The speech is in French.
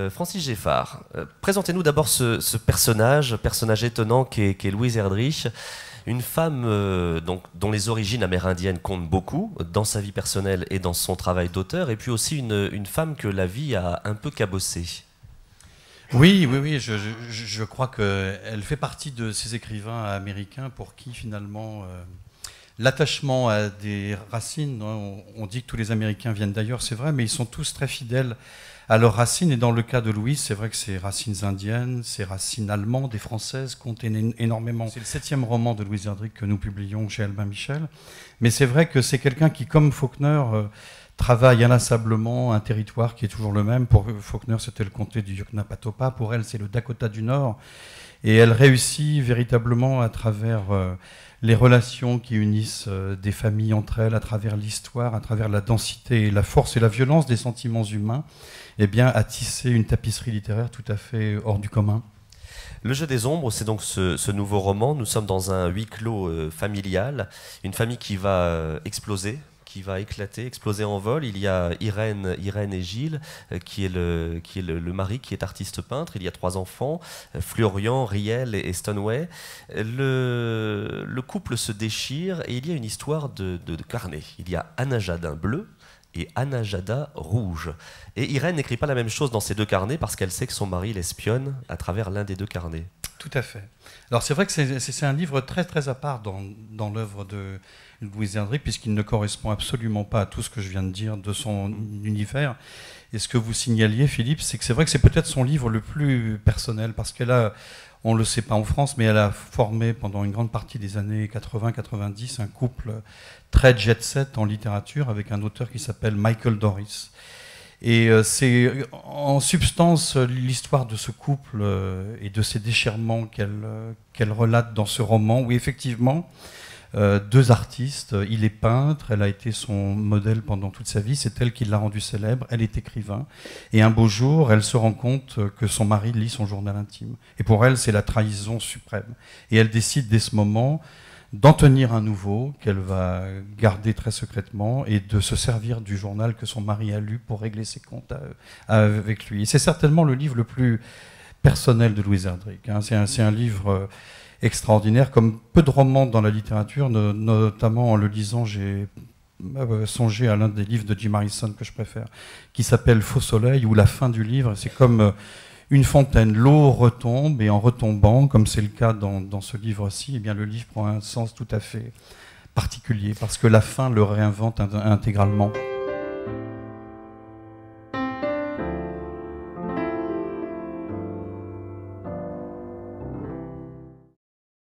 Francis Geffard, présentez-nous d'abord ce personnage étonnant qu'est Louise Erdrich, une femme dont les origines amérindiennes comptent beaucoup dans sa vie personnelle et dans son travail d'auteur, et puis aussi une femme que la vie a un peu cabossée. Oui, je crois qu'elle fait partie de ces écrivains américains pour qui finalement l'attachement à des racines, on dit que tous les Américains viennent d'ailleurs, c'est vrai, mais ils sont tous très fidèles à leurs racines. Et dans le cas de Louise, c'est vrai que ses racines indiennes, ses racines allemandes et françaises comptent énormément. C'est le 7e roman de Louise Erdrich que nous publions chez Albin Michel. Mais c'est vrai que c'est quelqu'un qui, comme Faulkner, travaille inlassablement un territoire qui est toujours le même. Pour Faulkner, c'était le comté du Yoknapatawpha. Pour elle, c'est le Dakota du Nord. Et elle réussit véritablement à travers les relations qui unissent des familles entre elles, à travers l'histoire, à travers la densité et la force et la violence des sentiments humains, eh bien, à tisser une tapisserie littéraire tout à fait hors du commun. Le jeu des ombres, c'est donc ce nouveau roman. Nous sommes dans un huis clos familial, une famille qui va exploser, qui va éclater, exploser en vol. Il y a Irène et Gilles, qui est le mari, qui est artiste peintre. Il y a 3 enfants, Florian, Riel et Stoneway. Le couple se déchire et il y a une histoire de carnet. Il y a Anna Jadin bleu et Anna Jada rouge. Et Irène n'écrit pas la même chose dans ces 2 carnets parce qu'elle sait que son mari l'espionne à travers l'un des 2 carnets. Tout à fait. Alors c'est vrai que c'est un livre très très à part dans l'œuvre de Louise Erdrich, puisqu'il ne correspond absolument pas à tout ce que je viens de dire de son univers. Et ce que vous signaliez, Philippe, c'est que c'est vrai que c'est peut-être son livre le plus personnel, parce qu'elle a, on ne le sait pas en France, mais elle a formé pendant une grande partie des années 80-90 un couple très jet-set en littérature avec un auteur qui s'appelle Michael Doris. Et c'est en substance l'histoire de ce couple et de ces déchirements qu'elle relate dans ce roman, où effectivement, 2 artistes, il est peintre, elle a été son modèle pendant toute sa vie, c'est elle qui l'a rendu célèbre, elle est écrivain, et un beau jour, elle se rend compte que son mari lit son journal intime. Et pour elle, c'est la trahison suprême. Et elle décide dès ce moment d'en tenir un nouveau, qu'elle va garder très secrètement, et de se servir du journal que son mari a lu pour régler ses comptes avec lui. Et c'est certainement le livre le plus personnel de Louise Erdrich. Hein. C'est un livre extraordinaire, comme peu de romans dans la littérature, notamment en le lisant, j'ai songé à l'un des livres de Jim Harrison que je préfère, qui s'appelle Faux Soleil, où la fin du livre, c'est comme une fontaine, l'eau retombe, et en retombant, comme c'est le cas dans ce livre-ci, eh bien le livre prend un sens tout à fait particulier, parce que la fin le réinvente intégralement.